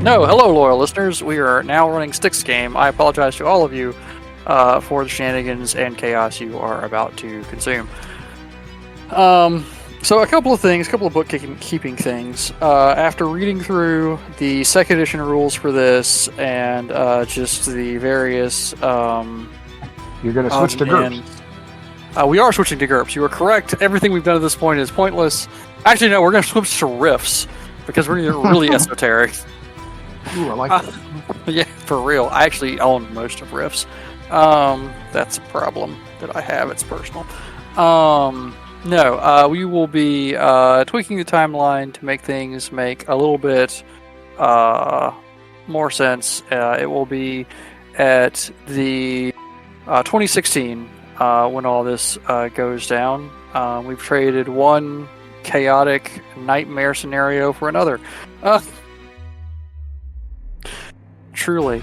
No, hello, loyal listeners. We are now running Styx game. I apologize to all of you for the shenanigans and chaos you are about to consume. So a couple of bookkeeping things. After reading through the second edition rules for this and just the various, you're going to switch to GURPS. We are switching to GURPS. You are correct. Everything we've done at this point is pointless. Actually, no, we're going to switch to riffs because we're really esoteric. Ooh, I like that. Yeah, for real. I actually own most of riffs. That's a problem that I have. It's personal. No, we will be tweaking the timeline to make things make a little bit more sense. It will be at the 2016 when all this goes down. We've traded one chaotic nightmare scenario for another. Truly.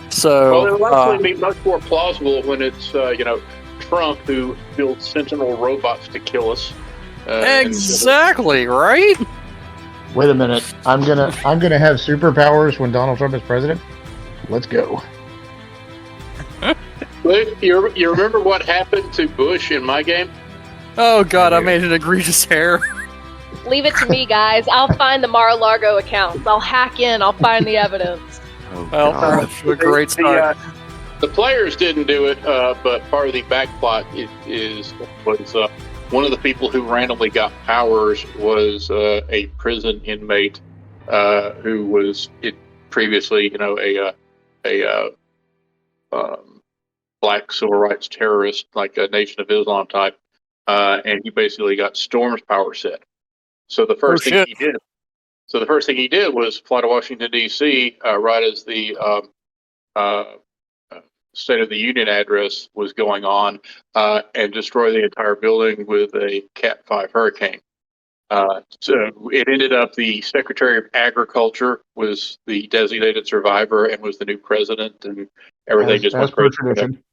So, well, it'll actually be much more plausible when it's Trump who builds sentinel robots to kill us. Exactly, right? Wait a minute. I'm gonna have superpowers when Donald Trump is president. Let's go. You remember what happened to Bush in my game? Oh God, I made an egregious error. Leave it to me, guys. I'll find the Mar-a-Lago accounts. I'll hack in. I'll find the evidence. Well, a great start. The players didn't do it, but part of the backplot was one of the people who randomly got powers was a prison inmate who was previously, a black civil rights terrorist, like a Nation of Islam type, and he basically got Storm's power set. So the first thing he did was fly to Washington D.C. Right as the State of the Union address was going on, and destroy the entire building with a Cat 5 hurricane. So it ended up the Secretary of Agriculture was the designated survivor and was the new president, and everything just went crazy. Tradition.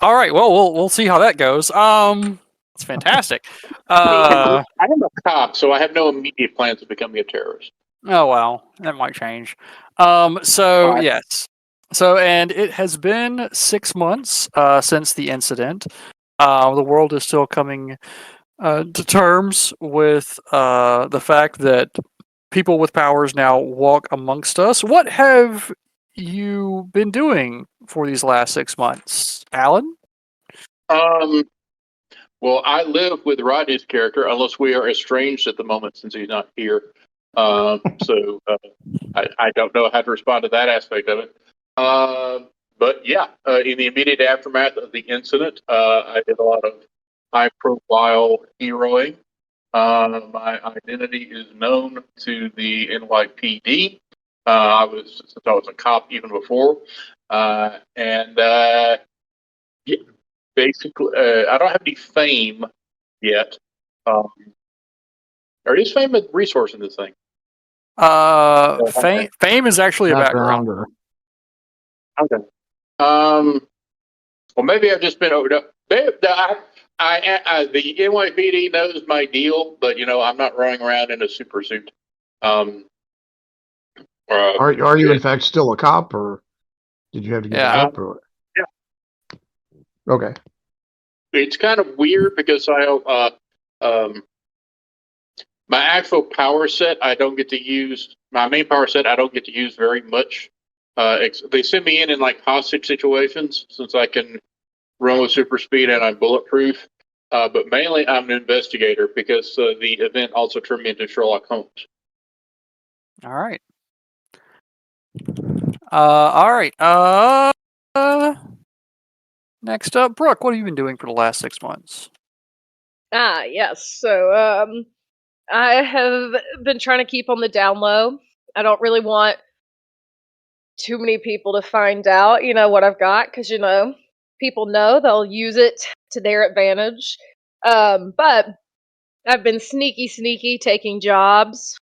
All right, well, we'll see how that goes. It's fantastic. I am a cop, so I have no immediate plans of becoming a terrorist. Oh well, that might change. Yes. So, and it has been 6 months since the incident. The world is still coming to terms with the fact that people with powers now walk amongst us. What have you been doing for these last 6 months, Alan? Well, I live with Rodney's character, unless we are estranged at the moment since he's not here. So I don't know how to respond to that aspect of it. But yeah, in the immediate aftermath of the incident, I did a lot of high-profile heroing. My identity is known to the NYPD. Since I was a cop even before, yeah, basically, I don't have any fame yet. Or is fame a resource in this thing? Fame is actually a background. Okay. Well, maybe I've just been overdone. The NYPD knows my deal, but I'm not running around in a super suit. Are you in fact still a cop, or did you have to get up? Or yeah. Okay. It's kind of weird because my actual power set I don't get to use. My main power set I don't get to use very much. They send me in like hostage situations since I can run with super speed and I'm bulletproof. But mainly I'm an investigator because the event also turned me into Sherlock Holmes. All right. All right. Next up, Brooke, what have you been doing for the last 6 months? Yes. So, I have been trying to keep on the down low. I don't really want too many people to find out, what I've got, because, people know they'll use it to their advantage. But I've been sneaky taking jobs,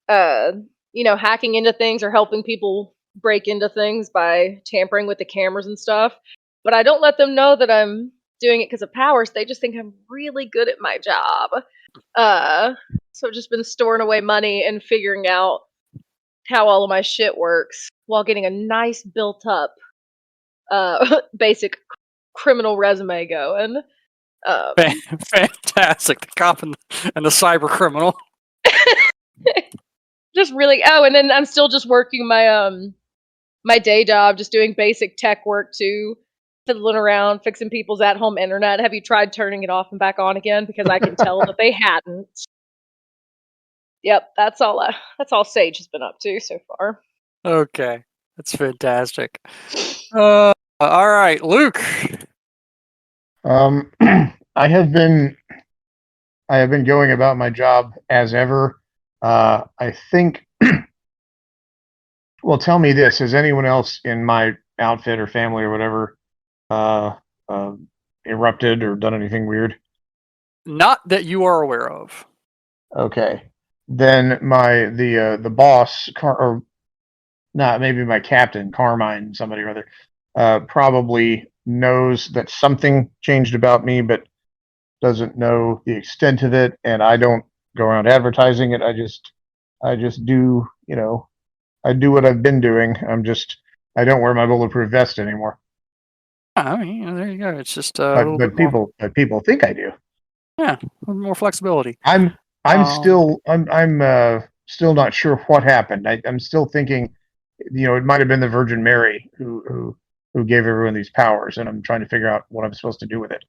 hacking into things or helping people break into things by tampering with the cameras and stuff. But I don't let them know that I'm doing it because of powers. They just think I'm really good at my job. So I've just been storing away money and figuring out how all of my shit works while getting a nice built up basic criminal resume going. Fantastic. The cop and the cyber criminal. Just really. Oh, and then I'm still just working my my day job, just doing basic tech work too, fiddling around, fixing people's at-home internet. Have you tried turning it off and back on again? Because I can tell that they hadn't. Yep, that's all. That's all Sage has been up to so far. Okay, that's fantastic. All right, Luke. I have been going about my job as ever. I think. Well, tell me this: has anyone else in my outfit or family or whatever erupted or done anything weird? Not that you are aware of. Okay, then the boss, or not, maybe my captain, Carmine, somebody or other, probably knows that something changed about me, but doesn't know the extent of it, and I don't go around advertising it. I just do, I do what I've been doing. I don't wear my bulletproof vest anymore. I mean, there you go. It's just a But little bit more. people think I do. Yeah, a little more flexibility. I'm still not sure what happened. I'm still thinking, it might have been the Virgin Mary who gave everyone these powers, and I'm trying to figure out what I'm supposed to do with it.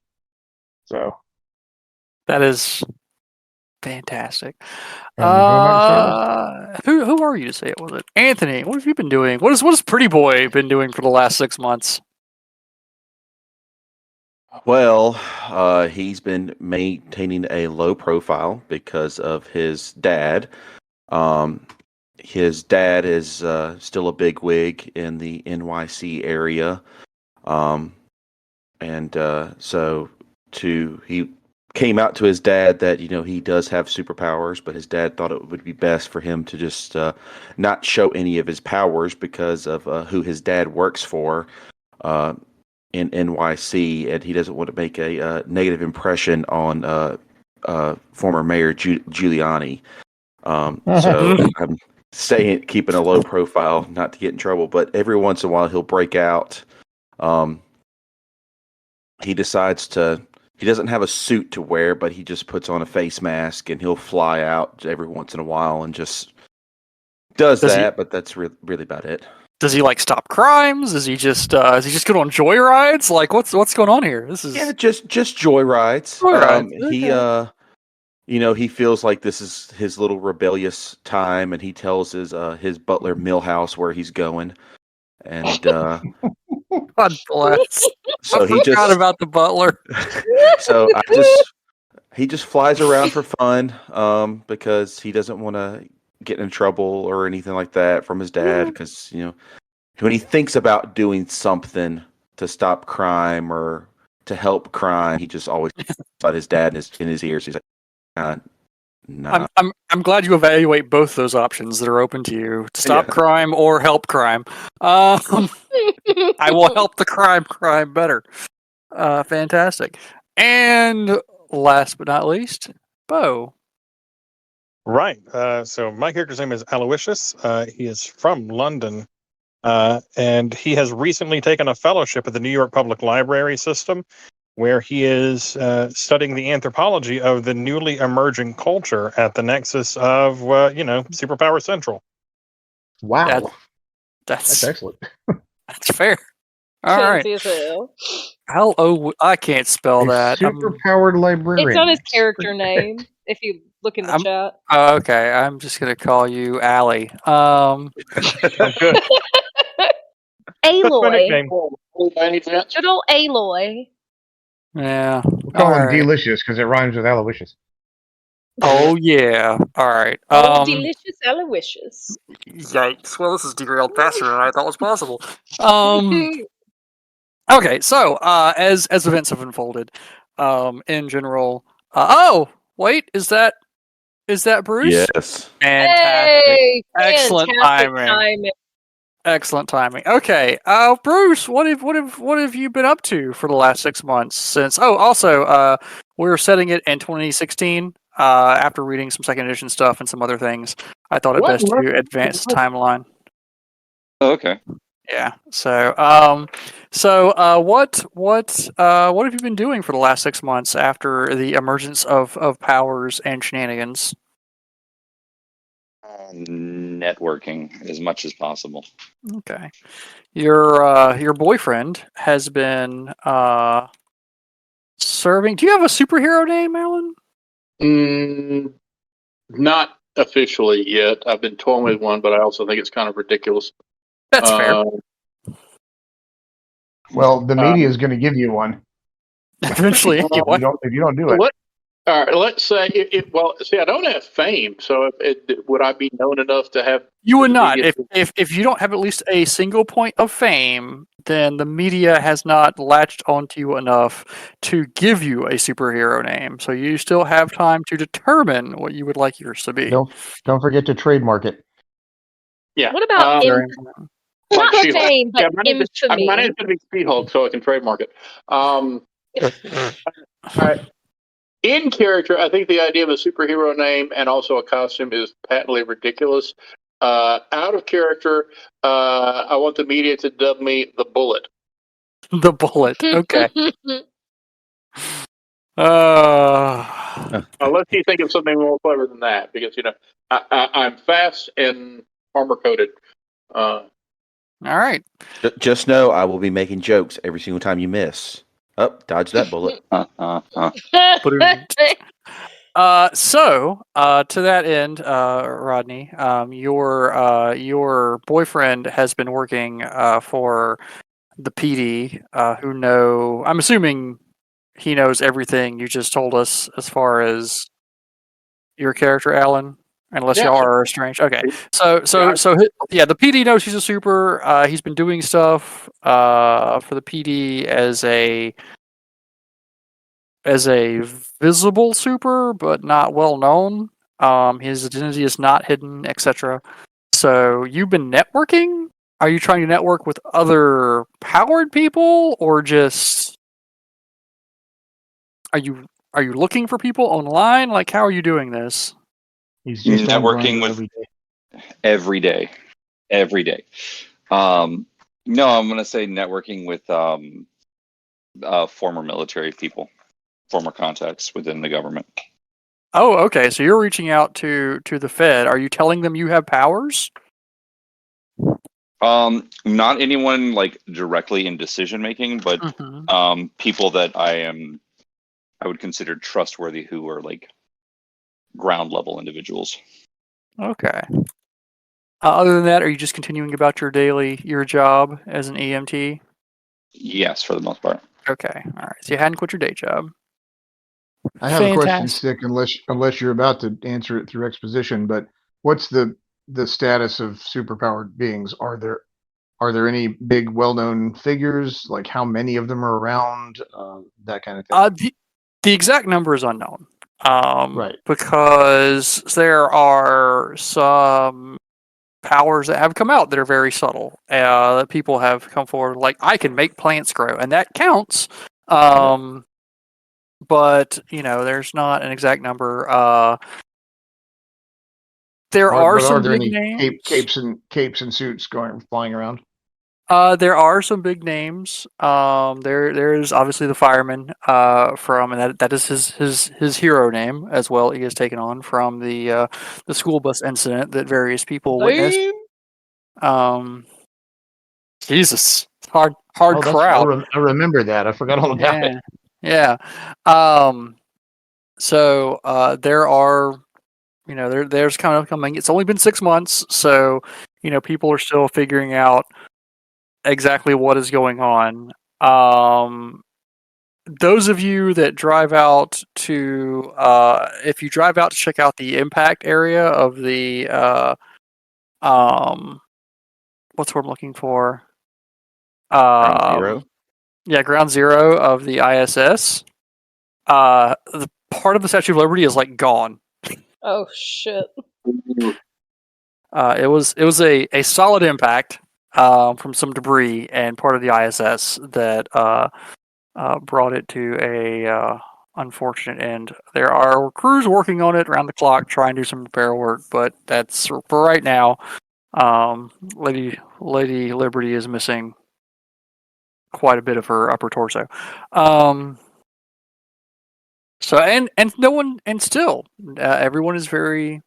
So That is fantastic. And who am I to say Who are you to say it? Was it Anthony? What have you been doing? What has Pretty Boy been doing for the last 6 months? Well, he's been maintaining a low profile because of his dad. His dad is still a bigwig in the NYC area, so he came out to his dad that he does have superpowers, but his dad thought it would be best for him to just not show any of his powers because of who his dad works for in NYC, and he doesn't want to make a negative impression on former Mayor Giuliani. So I'm keeping a low profile, not to get in trouble. But every once in a while, he'll break out. He decides he doesn't have a suit to wear, but he just puts on a face mask, and he'll fly out every once in a while and just does that. But that's really about it. Does he stop crimes? Is he just good on joyrides? What's going on here? This is just joyrides. Joyrides. He feels like this is his little rebellious time, and he tells his butler Millhouse where he's going, and God bless. So I forgot about the butler. So he just flies around for fun, because he doesn't want to get in trouble or anything like that from his dad. Because when he thinks about doing something to stop crime or to help crime, he just always thought his dad in his ears. He's like, nah. I'm glad you evaluate both those options that are open to you: to stop crime or help crime. I will help the crime better. Fantastic. And last but not least, Bo. Right. So my character's name is Aloysius. He is from London, and he has recently taken a fellowship at the New York Public Library System, where he is studying the anthropology of the newly emerging culture at the nexus of, Superpower Central. Wow. That's excellent. That's fair. All right. I can't spell that. Superpowered librarian. It's on his character name, if you look in the chat. Okay, I'm just going to call you Allie. Good. Aloy. Good Good old Aloy. Yeah. We'll call him Delicious because it rhymes with Aloysius. Oh, yeah. All right. Delicious Aloysius. Yikes. Well, this is derailed faster than I thought was possible. Okay, so as events have unfolded, in general, wait, is that Bruce? Yes. Fantastic. Hey, Excellent timing. Excellent timing. Okay, Bruce, what have you been up to for the last 6 months? Since also we're setting it in 2016. after reading some second edition stuff and some other things, I thought it What best to month? advance the timeline. Oh, okay. Yeah. So, what have you been doing for the last 6 months after the emergence of powers and shenanigans? Networking as much as possible. Okay. Your boyfriend has been serving. Do you have a superhero name, Alan? Not officially yet. I've been toying with one, but I also think it's kind of ridiculous. That's fair. Well, the media is going to give you one. Eventually, If anyway. you don't do it. What? All right, let's say well, see, I don't have fame, so would I be known enough to have? You would not. media- If you don't have at least a single point of fame, then the media has not latched onto you enough to give you a superhero name. So you still have time to determine what you would like yours to be. Don't forget to trademark it. Yeah. What about Very in, important. not She-Hulk. fame, but my name is infamy? going to be She-Hulk, so I can trademark it. All right. In character, I think the idea of a superhero name and also a costume is patently ridiculous. Out of character, I want the media to dub me the Bullet. The Bullet. Okay. Unless you think of something more clever than that, because I'm fast and armor coated. All right. Just know I will be making jokes every single time you miss. Oh, dodge that bullet. So to that end, Rodney, your boyfriend has been working for the PD, who know. I'm assuming he knows everything you just told us as far as your character, Alan. Unless Yeah, y'all sure. are estranged. Okay. So the PD knows he's a super. He's been doing stuff for the PD as a visible super, but not well known. His identity is not hidden, etc. So you've been networking? Are you trying to network with other powered people, or just are you looking for people online? Like, how are you doing this? He's just on Networking Grindr with every day. every day. No, I'm gonna say networking with former military people, former contacts within the government. Oh, okay. So you're reaching out to the Fed. Are you telling them you have powers? Not anyone like directly in decision making, but Mm-hmm. people that I would consider trustworthy, who are like ground level individuals. Okay. Other than that, are you just continuing about your job as an EMT? Yes, for the most part. Okay. All right. So you hadn't quit your day job. I have a question, Fantastic. Sick, unless you're about to answer it through exposition, but what's the status of superpowered beings? Are there any big well-known figures? Like how many of them are around? That kind of thing. The exact number is unknown. Right. Because there are some powers that have come out that are very subtle. That people have come forward, like I can make plants grow, and that counts. But there's not an exact number. There are some there big any names. capes and suits flying around? There are some big names. There's obviously the fireman and that is his hero name as well. He has taken on from the school bus incident that various people witnessed. Jesus, hard crowd. I remember that. I forgot all about it. Yeah. So there are, there's kind of coming. It's only been 6 months, so people are still figuring out exactly what is going on. Those of you that drive out to, if you drive out to check out the impact area of the, what's what I'm looking for? Ground zero. Yeah, ground zero of the ISS. The part of the Statue of Liberty is like gone. Oh shit! It was a solid impact from some debris and part of the ISS that brought it to unfortunate end. There are crews working on it around the clock, trying to do some repair work, but that's for right now. Lady Liberty is missing quite a bit of her upper torso. So and no one and still everyone is very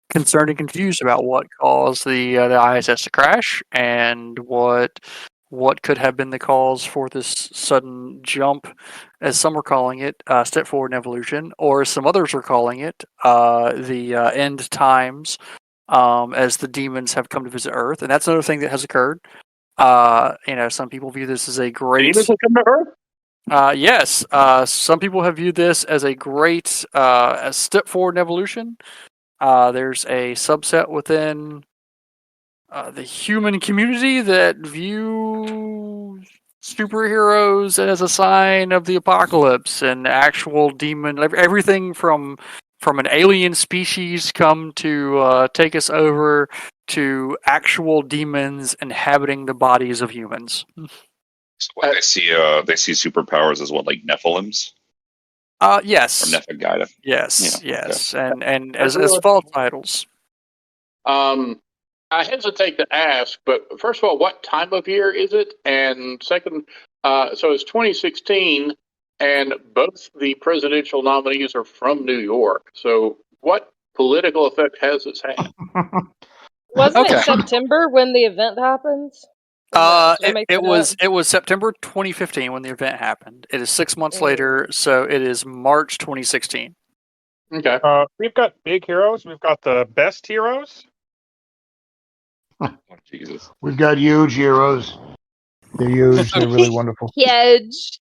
concerned and confused about what caused the ISS to crash and what could have been the cause for this sudden jump, as some were calling it, step forward in evolution, or some others were calling it the end times, as the demons have come to visit Earth, and that's another thing that has occurred. Some people view this as a great. Demons will come to Earth? Yes, some people have viewed this as a great a step forward in evolution. There's a subset within the human community that view superheroes as a sign of the apocalypse and actual demon. Everything from an alien species come to take us over to actual demons inhabiting the bodies of humans. So what, they see superpowers as what, like Nephilims Yes. or Nephagida? Yes, Yeah, yes, and as false titles. I hesitate to ask, but first of all, what time of year is it? And second, so it's 2016, and both the presidential nominees are from New York. So what political effect has this had? Wasn't Okay. it September when the event happens? Did I make It that up? was September 2015 when the event happened. It is 6 months later, so it is March 2016. Okay. We've got big heroes. We've got the best heroes. Oh, Jesus. We've got huge heroes. They're huge. They're really wonderful. Huge.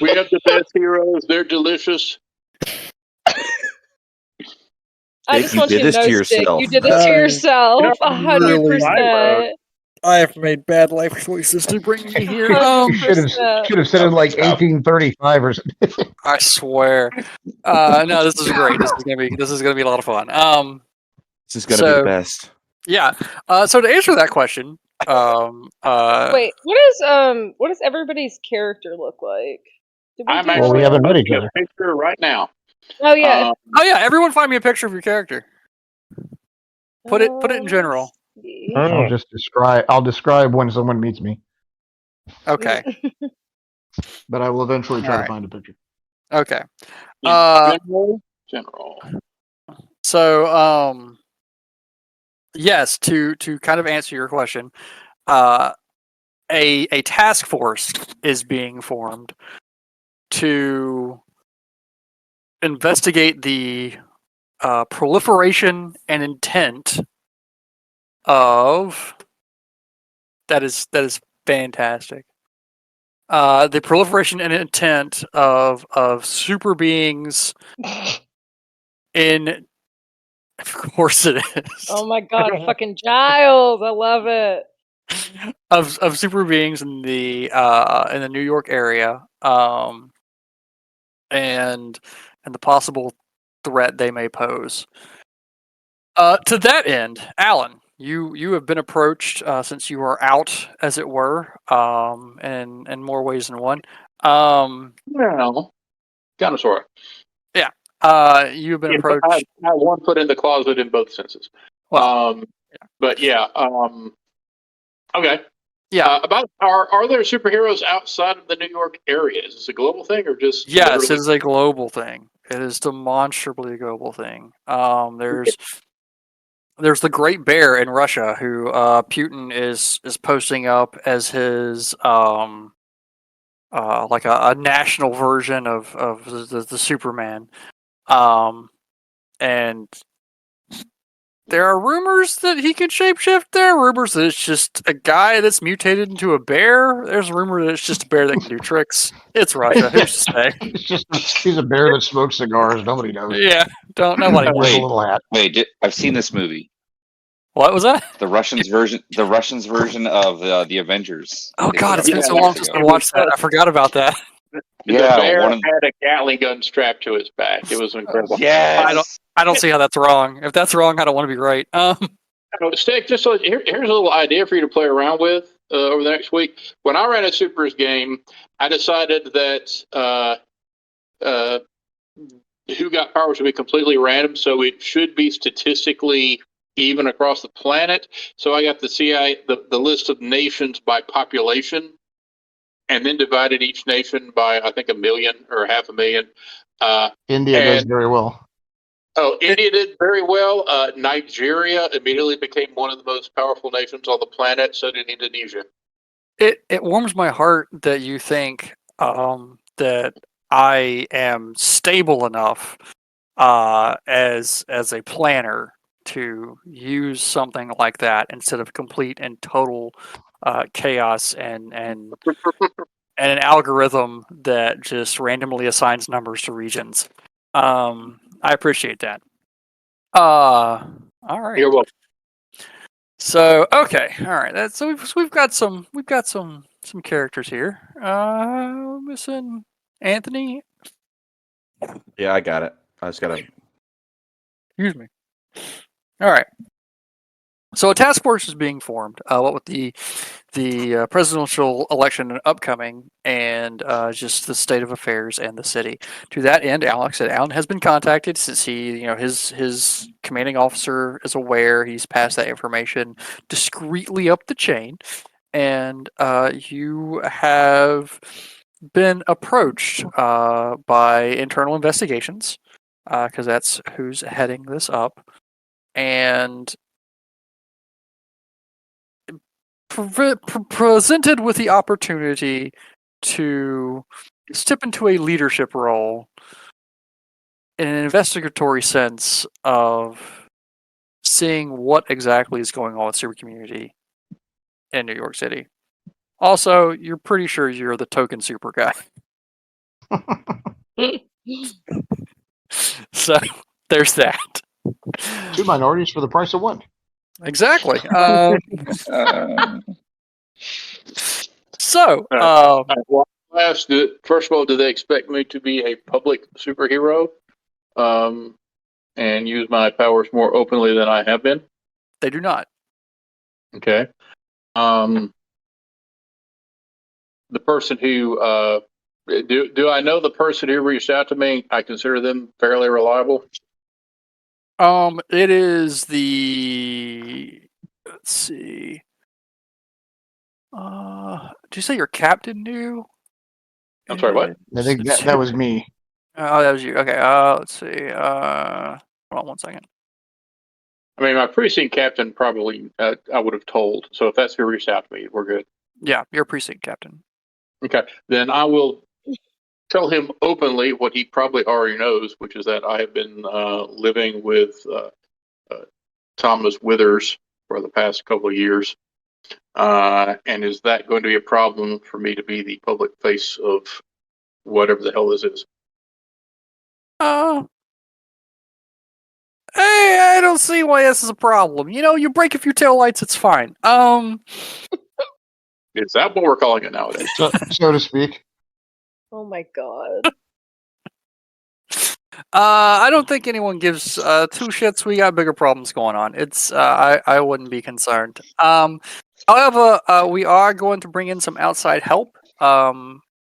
We have the best heroes. They're delicious. I Nick, just you want did you to this to know, Stick, yourself. you did this to yourself. Really 100%. I have made bad life choices to bring me here. You should have said it like 1835 or something. I swear. No, this is great. This is gonna be a lot of fun. This is gonna be the best. Yeah. So to answer that question, Wait, what does everybody's character look like? Did we I'm do actually that? we haven't met each posting other. a picture right now. Oh yeah. oh yeah, everyone find me a picture of your character. Put it in general. let's see. I'll describe when someone meets me, Okay. but I will eventually try Alright. to find a picture. Okay. In general. So yes, to kind of answer your question, a task force is being formed to investigate the proliferation and intent of that is fantastic. The proliferation and intent of super beings in, of course it is. Oh my god, fucking Giles! I love it. of super beings in the New York area, and the possible threat they may pose. To that end, Alan, you have been approached since you are out, as it were, in more ways than one. Well, kind of sort of. You have been approached. I have one foot in the closet in both senses. Well, but yeah. Okay. Yeah. Are there superheroes outside of the New York area? Is this a global thing or just? Yes, it is a global thing. It is demonstrably a global thing. There's the Great Bear in Russia, who Putin is posting up as his like a national version of the Superman, and there are rumors that he can shapeshift. There are rumors that it's just a guy that's mutated into a bear. There's a rumor that it's just a bear that can do tricks. It's Russia. Who's to say? He's a bear that smokes cigars. Nobody knows. Yeah, nobody knows. Wears a little hat. Wait, I've seen this movie. What was that? The Russians version of the Avengers. Oh They God, put it's been out so a long few since years I ago. watched that. I forgot about that. The Yeah, bear one of- had a Gatling gun strapped to his back. It was incredible. Yes. I don't see how that's wrong. If that's wrong, I don't want to be right. Stick, just so here's a little idea for you to play around with. over the next week. When I ran a Supers game, I decided that who got powers would be completely random, so it should be statistically even across the planet. So I got the list of nations by population, and then divided each nation by, I think, 1 million or 500,000. India does very well. Oh, India did very well. Nigeria immediately became one of the most powerful nations on the planet. So did Indonesia. It warms my heart that you think that I am stable enough as a planner to use something like that instead of complete and total chaos and an algorithm that just randomly assigns numbers to regions. I appreciate that. All right. You're welcome. So okay, all right. So we've got some characters here. Missing Anthony. Yeah, I got it. I just gotta. Excuse me. All right. So a task force is being formed. What with the presidential election upcoming, and just the state of affairs and the city. To that end, Alex said Alan has been contacted since his commanding officer is aware. He's passed that information discreetly up the chain, and you have been approached by internal investigations because that's who's heading this up, and presented with the opportunity to step into a leadership role in an investigatory sense of seeing what exactly is going on with super community in New York City. Also, you're pretty sure you're the token super guy. So there's that. 2 minorities for the price of 1. Exactly. So, Well, first of all, do they expect me to be a public superhero and use my powers more openly than I have been? they do not. Okay. The person who do I know the person who reached out to me? I consider them fairly reliable. It is the. Let's see. Did you say your captain knew? I'm sorry, what? I think that was me. Oh, that was you. Okay. Let's see. Hold on 1 second. I mean, my precinct captain probably I would have told. So if that's who reached out to me, we're good. Yeah, you're precinct captain. Okay, then I will tell him openly what he probably already knows, which is that I have been living with Thomas Withers for the past couple of years. And is that going to be a problem for me to be the public face of whatever the hell this is? Hey, I don't see why this is a problem. You break a few taillights, it's fine. Is that what we're calling it nowadays? So to speak. Oh my god. I don't think anyone gives 2 shits. We got bigger problems going on. It's I wouldn't be concerned. However, we are going to bring in some outside help.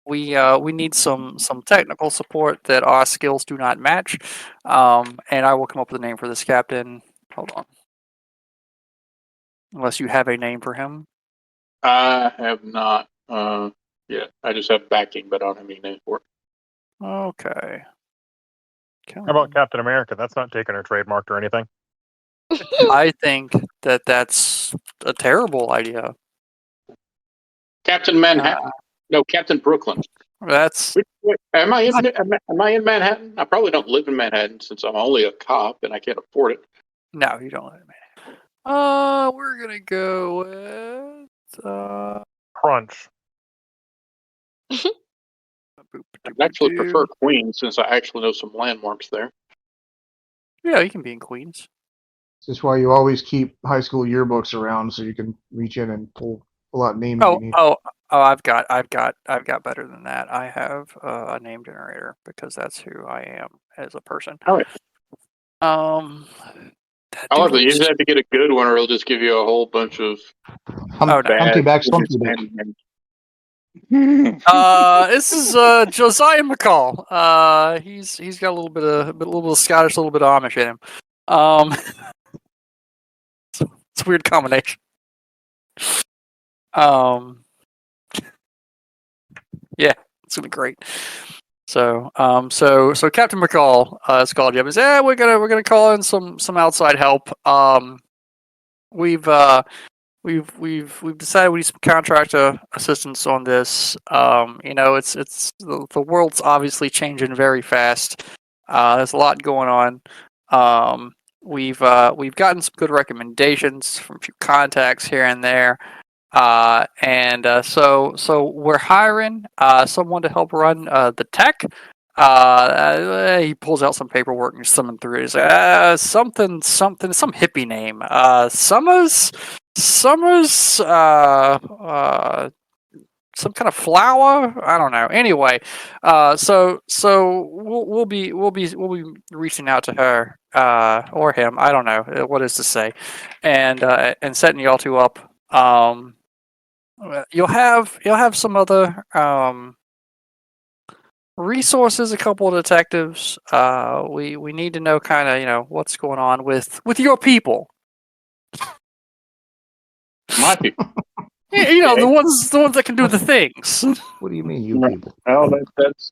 We need some technical support that our skills do not match. And I will come up with a name for this captain. Hold on. Unless you have a name for him. I have not yet. I just have backing, but I don't have any name for it. Okay. How about Captain America? That's not taken or trademarked or anything. I think that's a terrible idea. Captain Manhattan. No, Captain Brooklyn. That's Am I in Manhattan? I probably don't live in Manhattan since I'm only a cop and I can't afford it. no, you don't let me. We're gonna go with Crunch. I actually prefer Queens since I actually know some landmarks there. Yeah, you can be in Queens. This is why you always keep high school yearbooks around so you can reach in and pull out names you need. Oh! I've got better than that. I have a name generator because that's who I am as a person. All right. I like that. You just have to get a good one, or it'll just give you a whole bunch of no. bad. Humpty back, slumpy back. This is Josiah McCall. He's got a little bit of Scottish, a little bit of Amish in him. It's a weird combination. Yeah, it's gonna be great. So Captain McCall has called you up and said, we're gonna call in some outside help. We've decided we need some contractor assistance on this. It's the world's obviously changing very fast. There's a lot going on. We've gotten some good recommendations from a few contacts here and there. So we're hiring someone to help run the tech. He pulls out some paperwork and thumbing through it. He's like, some hippie name. Summers, some kind of flower. I don't know. Anyway, so we'll be reaching out to her or him. I don't know what is to say, and setting y'all two up. You'll have some other resources, a couple of detectives. We need to know kind of what's going on with your people. My people. The ones that can do the things. What do you mean, you people? Well,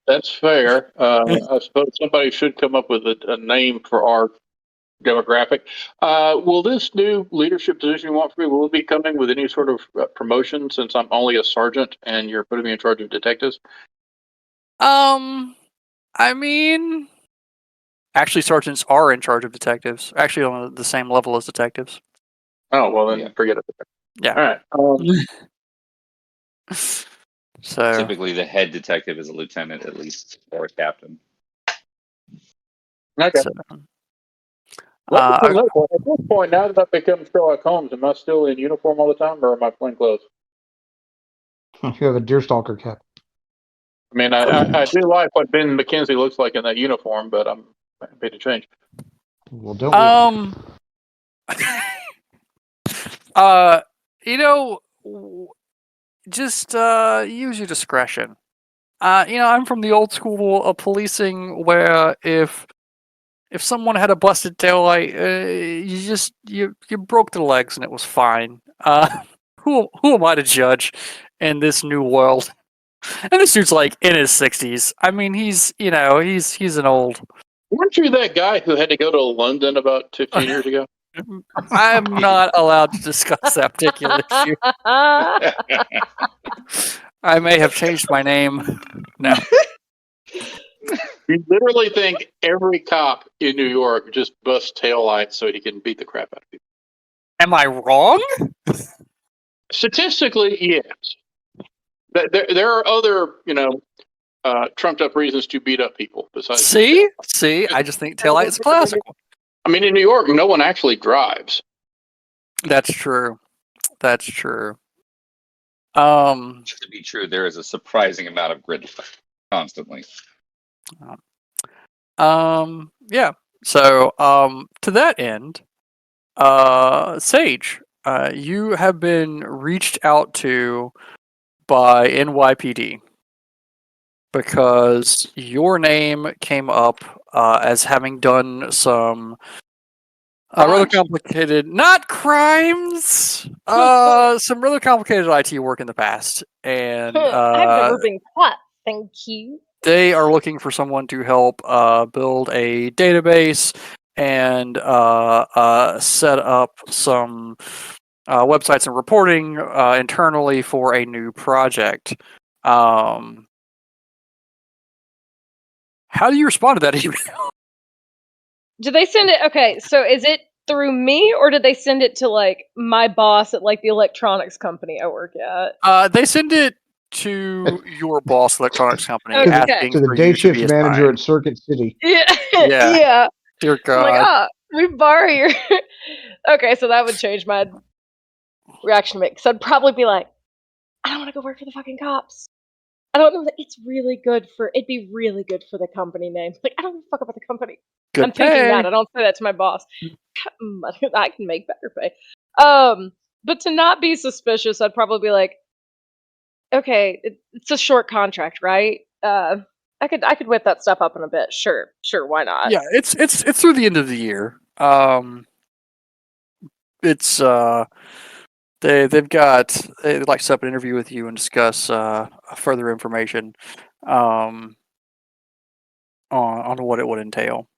that's fair. I suppose somebody should come up with a name for our demographic. Will this new leadership position you want for me, will it be coming with any sort of promotion, since I'm only a sergeant and you're putting me in charge of detectives? I mean, actually, sergeants are in charge of detectives. Actually, on the same level as detectives. Oh, well, then forget it. Yeah. All right. So Typically, the head detective is a lieutenant, at least, or a captain. Okay. So, At this point, now that I've become Sherlock Holmes, am I still in uniform all the time, or am I plain clothes? You have a deerstalker cap. I mean, I do like what Ben McKenzie looks like in that uniform, but I'm happy to change. Well, don't just use your discretion. I'm from the old school of policing, where if someone had a busted taillight, you broke their legs and it was fine. Who am I to judge in this new world? And this dude's like in his 60s. I mean, he's an old. Weren't you that guy who had to go to London about 15 years ago? I'm not allowed to discuss that particular issue. I may have changed my name. No. You literally think every cop in New York just busts taillights so he can beat the crap out of people. Am I wrong? Statistically, yes. There are other, trumped up reasons to beat up people besides. See, I just think taillight is classic. I mean, in New York, no one actually drives. That's true. To be true, there is a surprising amount of gridlock constantly. Yeah. So, to that end, Sage, you have been reached out to by NYPD because your name came up as having done some rather complicated, not crimes, some rather complicated IT work in the past, and I've never been caught. Thank you. they are looking for someone to help build a database and set up some websites and reporting internally for a new project. How do you respond to that email? Did they send it? Okay, so is it through me, or did they send it to like my boss at like the electronics company I work at? They send it to your boss, electronics company, Okay. asking to the for day you to shift be manager assigned. at Circuit City. Yeah, Yeah. yeah. Dear I'm like, God. we borrow your. Okay, so that would change my reaction to it, because I'd probably be like, I don't want to go work for the fucking cops. I don't know that it'd be really good for the company name. Like, I don't give a fuck about the company. Good I'm thinking pay. that. I don't say that to my boss. I can make better pay. But to not be suspicious, I'd probably be like, okay, it's a short contract, right? I could whip that stuff up in a bit. Sure, why not? Yeah, it's through the end of the year. It's they'd like to set up an interview with you and discuss further information on what it would entail.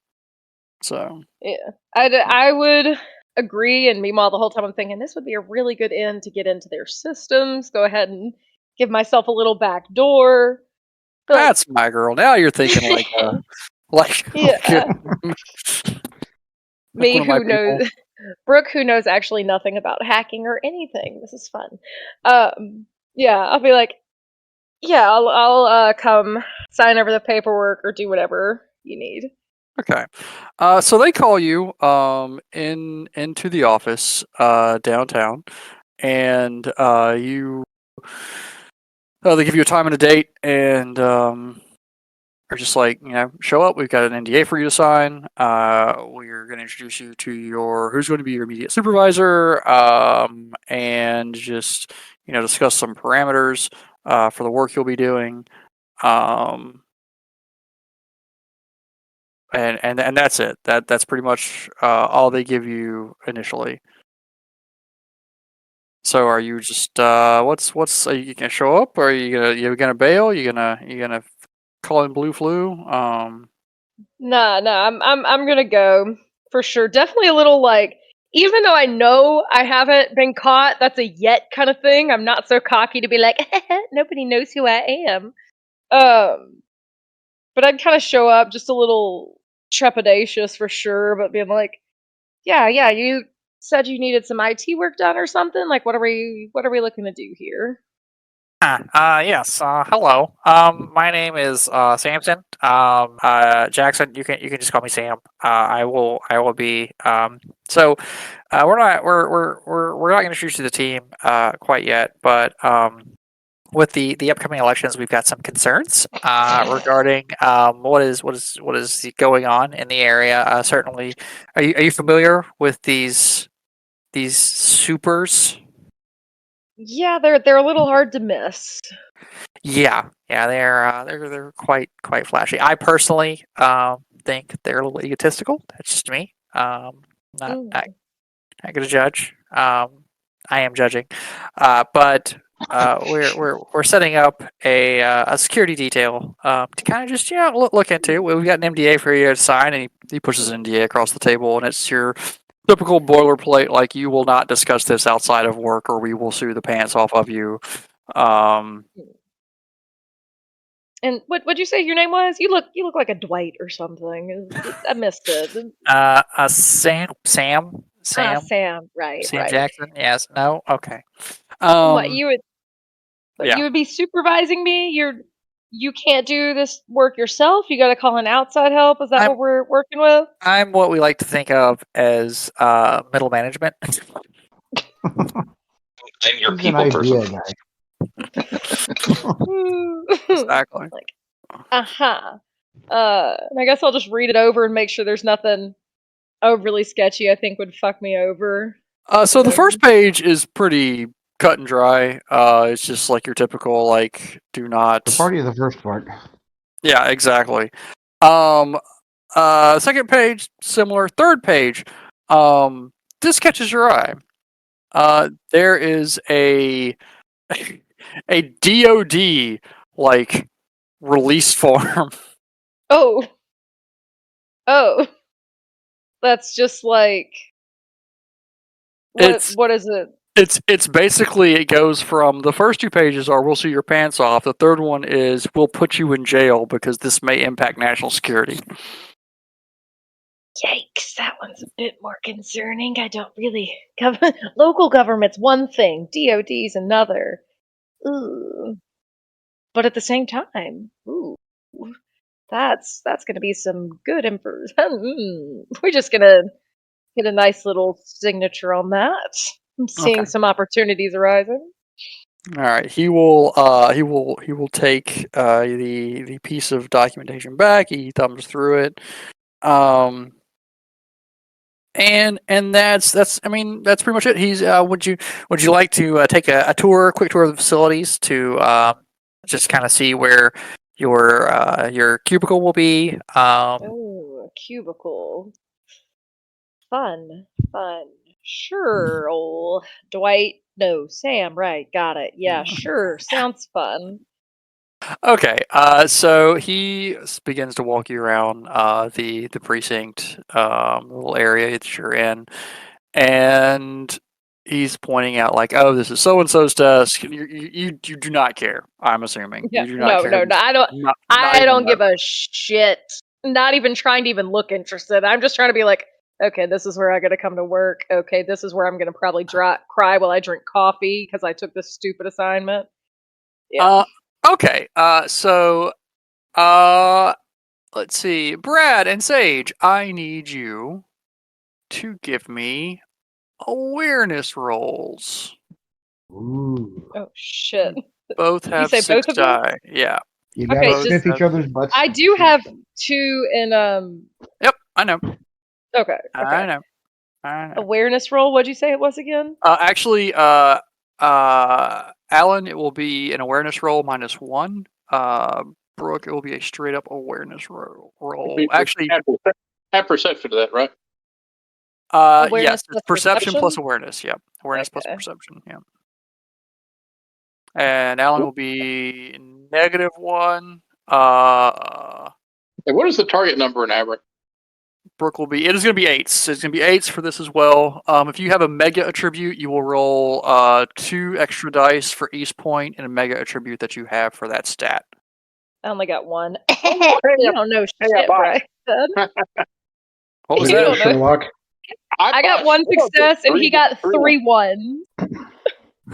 So Yeah, I would agree. And meanwhile, the whole time I'm thinking this would be a really good end to get into their systems. Go ahead and give myself a little back door. But that's my girl. Now you're thinking like like yeah, like me one of my who people. knows, Brooke who knows actually nothing about hacking or anything. This is fun. Yeah, I'll be like, yeah, I'll come sign over the paperwork or do whatever you need. Okay. So they call you into the office downtown, and they give you a time and a date, and are just like, show up. We've got an NDA for you to sign. We're going to introduce you to who's going to be your immediate supervisor, and just discuss some parameters for the work you'll be doing. And that's it. That's pretty much all they give you initially. So are you just what's are you gonna show up, or are you gonna bail? You gonna call in blue flu? Nah, I'm gonna go for sure. Definitely a little like, even though I know I haven't been caught, that's a yet kind of thing. I'm not so cocky to be like, nobody knows who I am. But I'd kind of show up just a little trepidatious for sure, but being like, yeah, you said you needed some IT work done or something. Like, what are we looking to do here? Yes. Hello. My name is Samson. Jackson. You can just call me Sam. I will be. We're not going to introduce you to the team quite yet, but with the upcoming elections, we've got some concerns regarding what is going on in the area. Certainly, are you familiar with these supers? Yeah, they're a little hard to miss. Yeah, they're quite flashy. I personally think they're a little egotistical. That's just me. Not Mm. not gonna judge. I am judging, but we're setting up a security detail to kind of just look into. We've got an NDA for you to sign, and he pushes an NDA across the table, and it's your typical boilerplate, like you will not discuss this outside of work, or we will sue the pants off of you. And what'd you say your name was? You look like a Dwight or something. I missed it. Sam, Sam. Right. Sam Jackson. Yes. No. Okay. What Um, yeah. you would be supervising me? You can't do this work yourself. You got to call in outside help. Is that I'm what we're working with? I'm what we like to think of as middle management. I'm your He's an people person. idea guy. Exactly. Like, uh-huh. And I guess I'll just read it over and make sure there's nothing overly sketchy I think would fuck me over. So the first page is pretty cut and dry. It's just like your typical do not. The party of the first part. Yeah, exactly. Second page similar. Third page, this catches your eye. There is a DoD release form. Oh. That's just like what is it? It's basically, it goes from, the first two pages are we'll sue your pants off. The third one is we'll put you in jail because this may impact national security. Yikes, that one's a bit more concerning. I don't really local government's one thing, DOD's another. Ooh. But at the same time, ooh. That's going to be some good info. We're just going to get a nice little signature on that. I'm seeing Okay. some opportunities arising. All right. He will take the piece of documentation back. He thumbs through it. And that's I mean that's pretty much it. He's would you like to take a quick tour of the facilities to just kind of see where your cubicle will be? Oh, a cubicle. Fun. Sure, old Dwight. No, Sam, right, got it. Yeah, sure, sounds fun. Okay, so he begins to walk you around the precinct little area that you're in, and he's pointing out like, "Oh, this is so and so's desk." You do not care. I'm assuming Yeah, you do not no, care. I don't. Not I even don't give a shit. Not even trying to even look interested. I'm just trying to be like, okay, this is where I gotta come to work. Okay, this is where I'm gonna probably cry while I drink coffee because I took this stupid assignment. Yeah. Okay. So let's see, Brad and Sage. I need you to give me awareness rolls. Ooh. Oh shit. Both You have say 6 both of them? die. Yeah. You Okay, gotta Both sniff each have- other's butts. I do have 2 in Yep. I know. Okay. I know. I know. Awareness roll. What'd you say it was again? Actually, Alan, it will be an awareness roll -1. Brooke, it will be a straight up awareness roll. Actually, have perception to that, right? Awareness yes, it's plus perception plus perception? awareness. Yeah, awareness plus Okay. perception. Yeah. And Alan will be -1. And what is the target number in Aberrant? Brooke will be. It is going to be 8s. It's going to be 8s for this as well. If you have a mega attribute, you will roll 2 extra dice for each point in a mega attribute that you have for that stat. I only got 1. Hey, You don't know hey, shit, bye. Bryson. What was You that? don't know. Sherlock. I got 1 success and he got 3 1.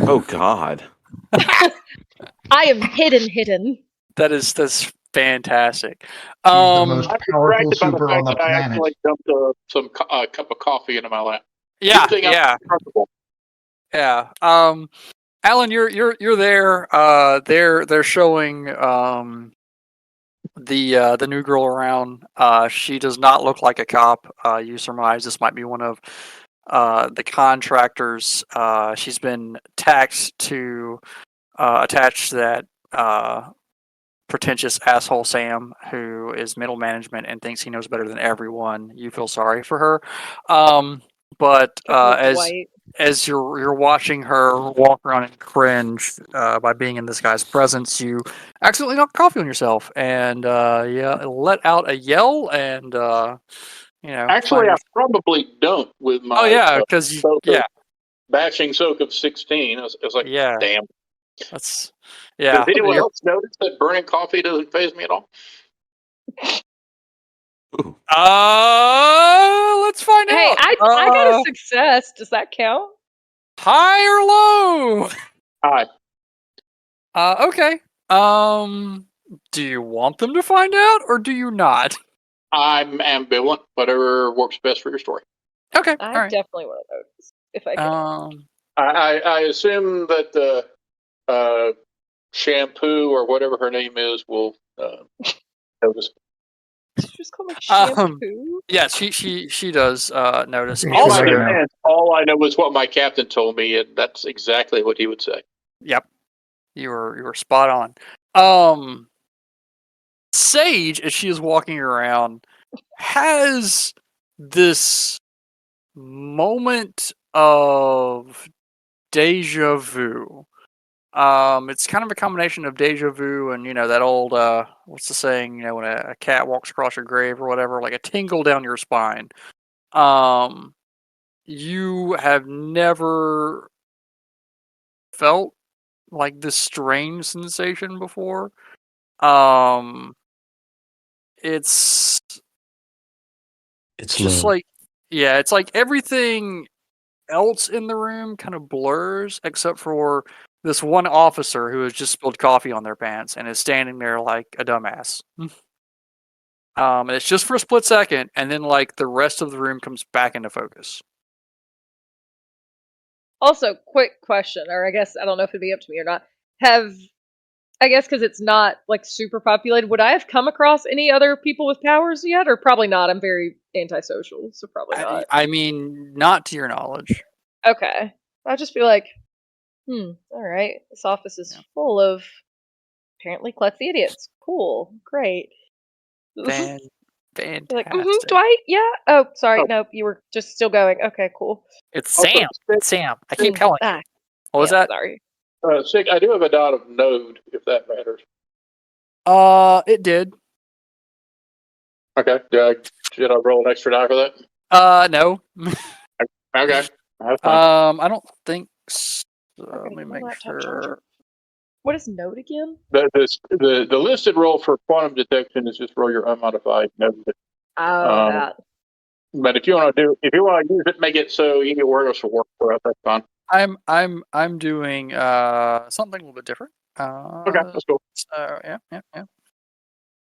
Oh God. I am hidden. That's fantastic. He's the most I'm powerful distracted by the super on fact the that I planet. actually dumped some cup of coffee into my lap. Yeah, Good thing I'm yeah, comfortable. yeah. Alan, you're there. They're showing the new girl around. She does not look like a cop. You surmise this might be one of the contractors. She's been taxed to attach that pretentious asshole Sam, who is middle management and thinks he knows better than everyone. You feel sorry for her, but Dwight. as you're watching her walk around and cringe by being in this guy's presence, you accidentally knock coffee on yourself and let out a yell and Actually, find I probably don't with my oh yeah, because soak yeah, bashing soak of 16. I was like, yeah, damn. that's Does yeah. anyone you're- else notice that burning coffee doesn't phase me at all? Ooh. Let's find Hey, out. I got a success. Does that count? High or low? Hi. Okay. Do you want them to find out or do you not? I'm ambivalent. Whatever works best for your story. Okay. I All right. definitely want to notice if I can. I assume that the shampoo or whatever her name is will notice. Just call me shampoo. Yes, she does notice. Yeah, In she's my Also, like, no. defense, all I know is what my captain told me, and that's exactly what he would say. yep, you were spot on. Sage, as she is walking around, has this moment of deja vu. It's kind of a combination of deja vu and that old what's the saying? When a cat walks across your grave or whatever, like a tingle down your spine. You have never felt like this strange sensation before. It's It's just love. like it's like everything else in the room kind of blurs except for this one officer who has just spilled coffee on their pants and is standing there like a dumbass. And it's just for a split second, and then like the rest of the room comes back into focus. Also, quick question, or I guess I don't know if it'd be up to me or not. Have I guess because it's not like super populated. Would I have come across any other people with powers yet, or probably not? I'm very antisocial, so probably not. I mean, not to your knowledge. Okay, I'd just be like, all right. This office is full of apparently klutzy idiots. Cool, great. Fantastic. Like, Dwight, yeah. Oh, sorry, nope, you were just still going. Okay, cool. It's Also, Sam. It's Sam. I keep telling you. What was yeah, that? Sorry. Sig, I do have a dot of node, if that matters. It did. Okay. Should I roll an extra die for that? No. Okay. That's fine. I don't think so. Okay, Let me my make laptop sure. charger. What is node again? The listed roll for quantum detection is just roll your unmodified node. Oh, that. But if you want to use it, make it so you can get word for work for us. That's fine. I'm doing something a little bit different. Okay, that's cool. So yeah.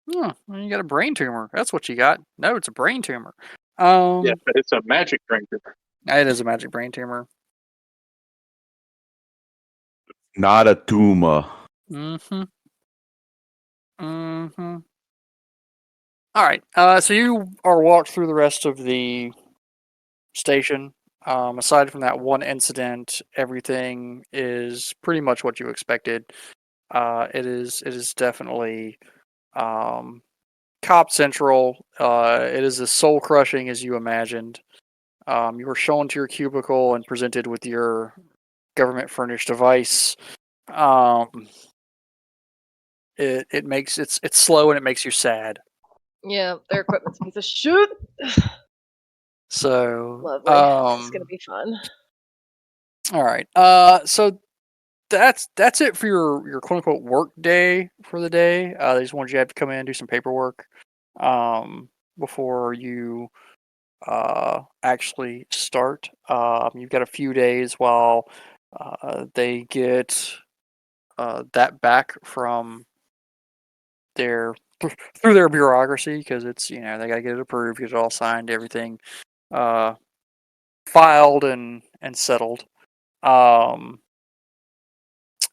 Well, you got a brain tumor. That's what you got. No, it's a brain tumor. Yeah, but it's a magic drinker. It is a magic brain tumor. Not a tumor. Mm-hmm. Mm-hmm. All right. So you are walked through the rest of the station. Aside from that one incident, everything is pretty much what you expected. It is definitely cop central. It is as soul crushing as you imagined. You were shown to your cubicle and presented with your government furnished device. It makes it's slow and it makes you sad. Yeah, their equipment's a piece of shit. So Lovely. This is gonna be fun. all right. So that's it for your quote unquote work day for the day. They just wanted you to have to come in and do some paperwork before you actually start. You've got a few days while they get that back from their through their bureaucracy, because it's they got to get it approved, get it all signed, everything filed and settled.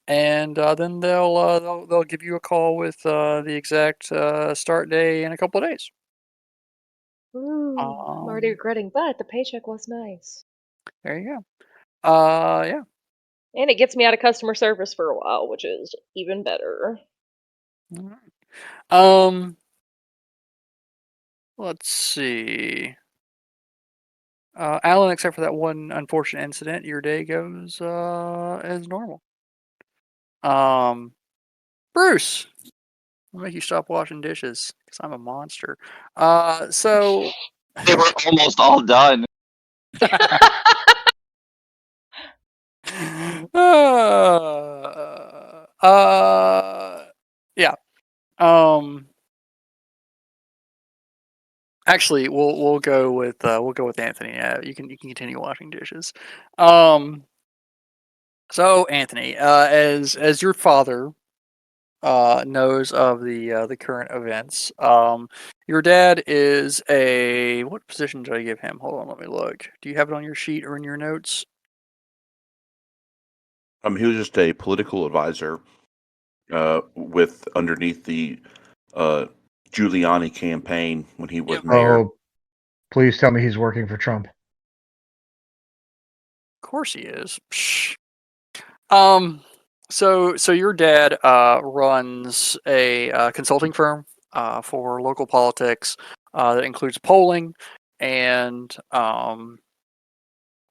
And then they'll give you a call with the exact start day in a couple of days. Ooh, I'm already regretting, but the paycheck was nice. There you go. Yeah. And it gets me out of customer service for a while, which is even better. All right. Let's see. Alan, except for that one unfortunate incident, your day goes as normal. Bruce, I'll make you stop washing dishes because I'm a monster. So They were almost all done. Yeah. Actually, we'll go with Anthony. You can continue washing dishes. So Anthony, as your father knows of the current events, your dad is what position did I give him? Hold on, let me look. Do you have it on your sheet or in your notes? He was just a political advisor with underneath the Giuliani campaign when he was mayor. Oh, please tell me he's working for Trump. Of course he is. Psh. So your dad runs a consulting firm for local politics that includes polling and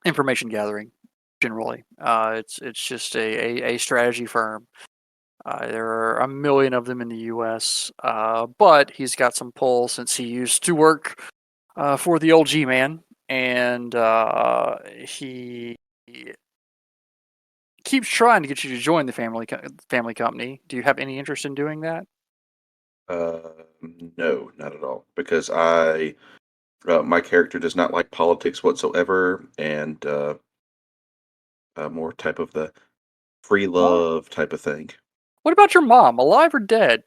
information gathering. Generally, it's just a strategy firm. There are a million of them in the U.S., but he's got some pull since he used to work for the old G-Man, and he keeps trying to get you to join the family company. Do you have any interest in doing that? No, not at all. Because my character does not like politics whatsoever, and more type of the free love type of thing. What about your mom? Alive or dead?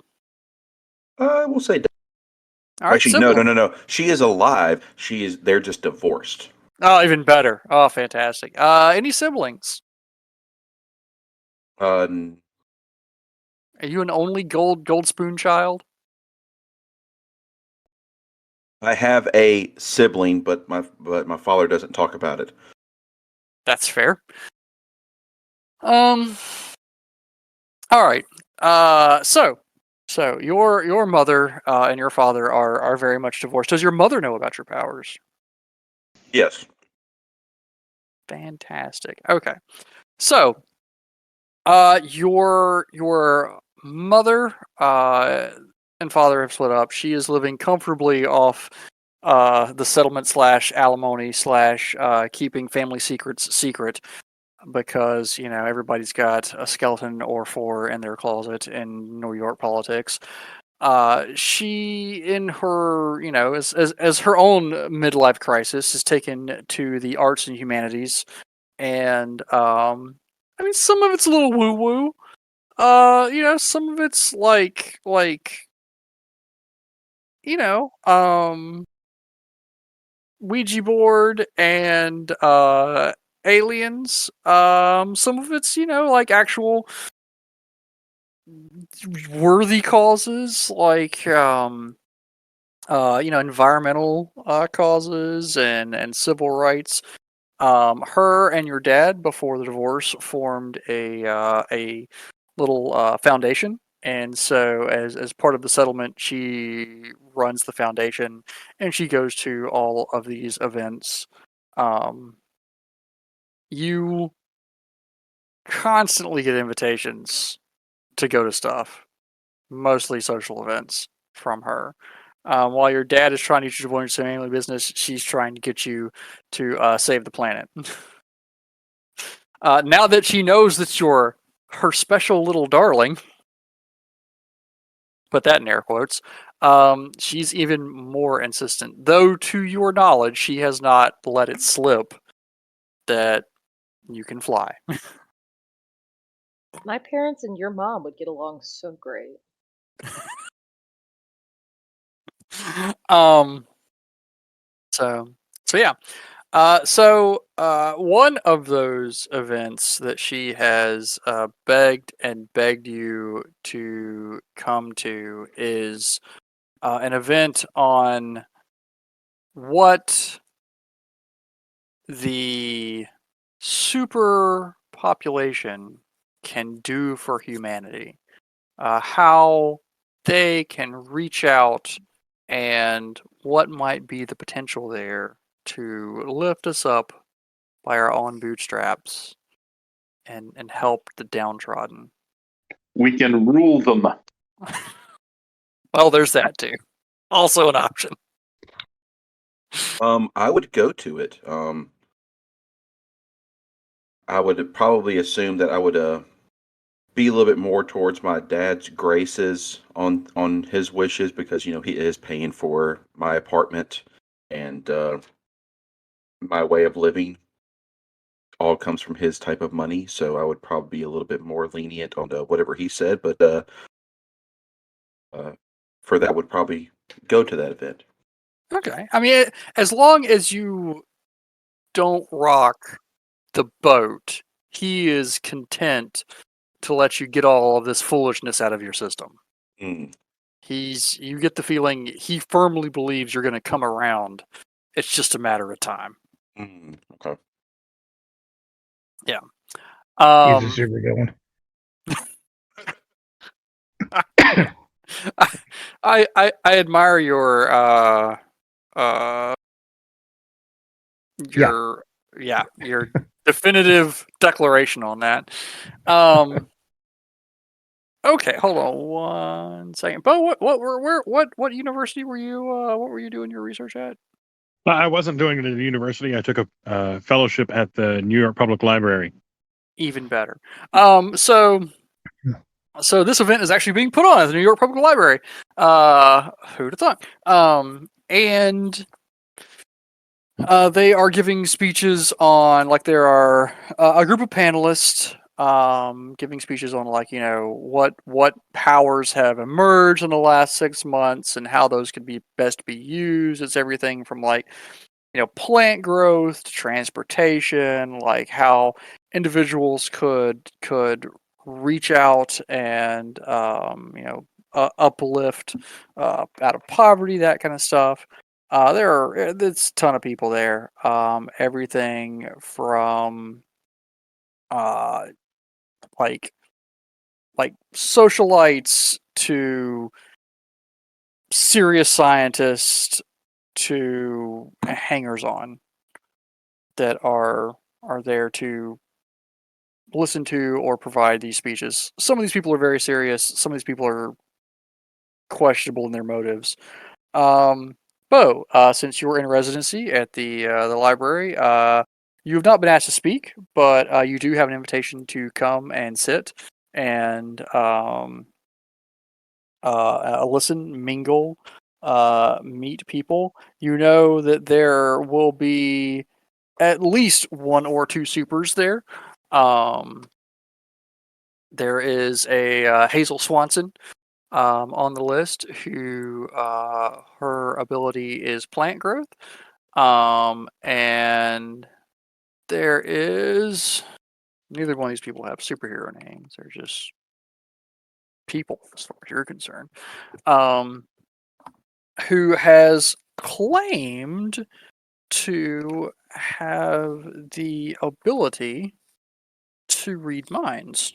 I will say. All right, Actually, no. She is alive. They're just divorced. Oh, even better. Oh, fantastic. Any siblings? Are you an only gold spoon child? I have a sibling, but my father doesn't talk about it. That's fair. All right. So your mother and your father are very much divorced. Does your mother know about your powers? Yes. Fantastic. Okay. So, your mother and father have split up. She is living comfortably off the settlement slash alimony slash keeping family secrets secret because everybody's got a skeleton or four in their closet in New York politics. She, in her, as her own midlife crisis, is taken to the arts and humanities, and I mean, some of it's a little woo woo. Some of it's like you know, um, Ouija board and aliens. Some of it's like actual worthy causes, like environmental causes and civil rights. Her and your dad, before the divorce, formed a little foundation, and so as part of the settlement, she runs the foundation, and she goes to all of these events. Um, you constantly get invitations to go to stuff, mostly social events, from her. While your dad is trying to get you to join your family business, she's trying to get you to save the planet. Now that she knows that you're her special little darling, put that in air quotes, she's even more insistent. Though, to your knowledge, she has not let it slip that you can fly. My parents and your mom would get along so great. um. So yeah. One of those events that she has begged and begged you to come to is an event on what the super population can do for humanity, how they can reach out, and what might be the potential there to lift us up by our own bootstraps and help the downtrodden. We can rule them. Well, there's that too. Also an option. I would go to it. I would probably assume that I would be a little bit more towards my dad's graces on his wishes because he is paying for my apartment and my way of living all comes from his type of money. So I would probably be a little bit more lenient on whatever he said, but for that, I would probably go to that event. Okay. I mean, as long as you don't rock the boat, he is content to let you get all of this foolishness out of your system. Mm. You get the feeling he firmly believes you're going to come around. It's just a matter of time. Okay. Yeah. He's a super good one. I admire your your definitive declaration on that. Okay, hold on 1 second. Bo, what university were you what were you doing your research at? I wasn't doing it at a university. I took a fellowship at the New York Public Library. Even better. So this event is actually being put on at the New York Public Library. Who'd have thought? And they are giving speeches on, like, there are a group of panelists giving speeches on, like, what powers have emerged in the last 6 months and how those could be best be used. It's everything from, like, plant growth to transportation, like how individuals could reach out and uplift out of poverty, that kind of stuff. There's a ton of people there. Everything from uh, like socialites to serious scientists to hangers on that are there to listen to or provide these speeches. Some of these people are very serious. Some of these people are questionable in their motives. Bo, since you were in residency at the library, you have not been asked to speak, but you do have an invitation to come and sit and listen, mingle, meet people. You know that there will be at least one or two supers there. There is a Hazel Swanson on the list who her ability is plant growth. And there is neither one of these people have superhero names. They're just people, as far as you're concerned. Who has claimed to have the ability to read minds.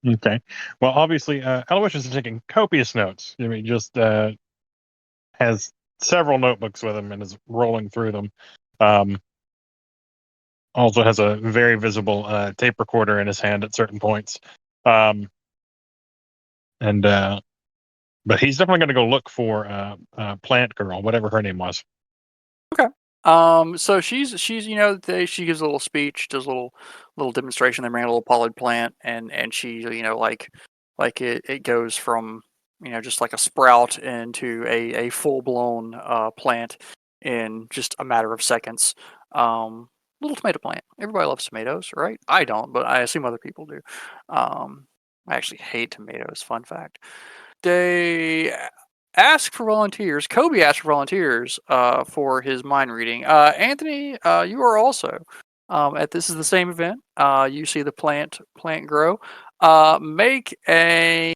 Okay. Well, obviously, Aloysius is taking copious notes. I mean, just has several notebooks with him and is rolling through them. Also has a very visible tape recorder in his hand at certain points. But he's definitely going to go look for Plant Girl, whatever her name was. Okay. So she's she gives a little speech, does a little demonstration. They bring a little pollard plant, and she like it goes from just like a sprout into a full blown plant in just a matter of seconds. Little tomato plant. Everybody loves tomatoes, right? I don't, but I assume other people do. I actually hate tomatoes. Fun fact. They ask for volunteers. Kobe asked for volunteers for his mind reading. Anthony, you are also at this is the same event. You see the plant grow. Make a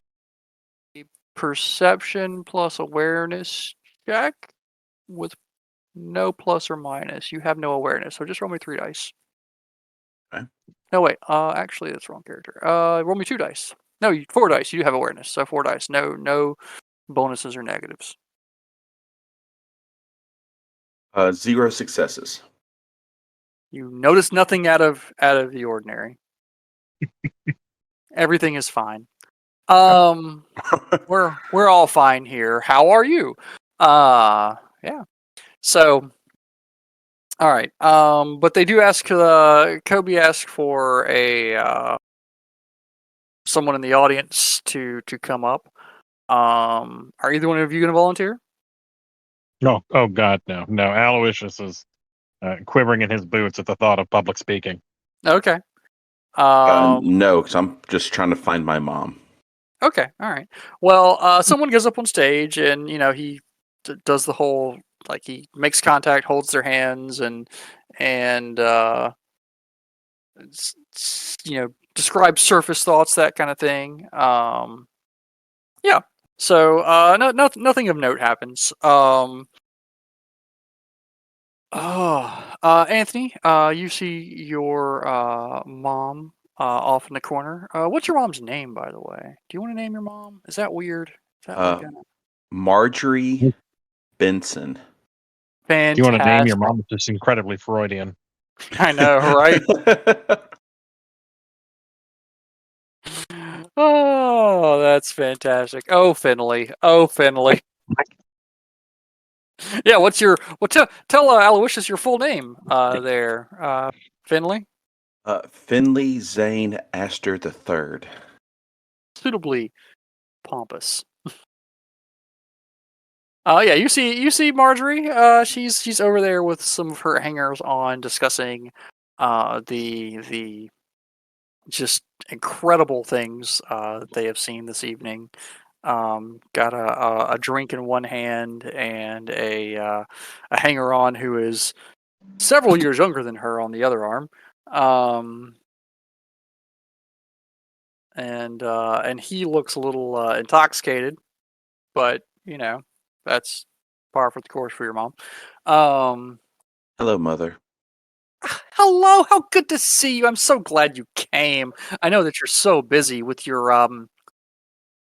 perception plus awareness check with no plus or minus. You have no awareness, so just roll me 3 dice. Okay. No wait, actually that's the wrong character. Roll me 2 dice. No, 4 dice. You do have awareness, so 4 dice. No bonuses or negatives. 0 successes. You notice nothing out of the ordinary. Everything is fine. We're all fine here. How are you? Yeah. So, all right. But they do ask. Kobe asked for a someone in the audience to come up. Are either one of you going to volunteer? No, oh God, no. Aloysius is quivering in his boots at the thought of public speaking. Okay. No, because I'm just trying to find my mom. Okay, all right. Well, someone goes up on stage, and he does the whole he makes contact, holds their hands, and describes surface thoughts, that kind of thing. Yeah. So nothing of note happens. Anthony, you see your mom off in the corner. What's your mom's name, by the way? Do you want to name your mom? Is that weird? Is that Marjorie Benson. Do you want to name your fantastic? mom? It's just incredibly Freudian. I know, right? Oh, that's fantastic. Oh, Finley. Oh, Finley. Yeah, tell Aloysius your full name there. Finley? Finley Zane Astor III. Suitably pompous. Yeah, you see Marjorie. She's over there with some of her hangers on discussing the just incredible things they have seen this evening. Got a drink in one hand and a hanger on who is several years younger than her on the other arm. and he looks a little intoxicated, but that's par for the course for your mom. Hello, Mother. Hello, how good to see you. I'm so glad you came. I know that you're so busy with your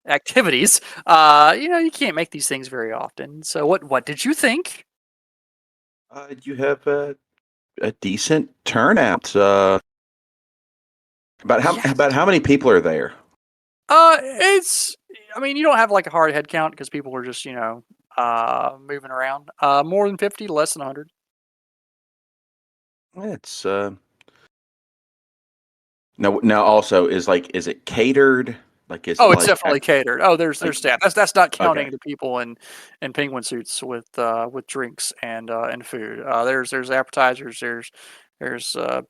activities. You can't make these things very often. So what did you think? You have a decent turnout. Yes. About how many people are there? It's. I mean, you don't have like a hard head count because people are just moving around. More than 50, less than 100. It's now also is it catered? Like is it Oh, it's like definitely catered. Oh, there's like staff. That's not counting okay. the people in penguin suits with drinks and food. There's appetizers. There's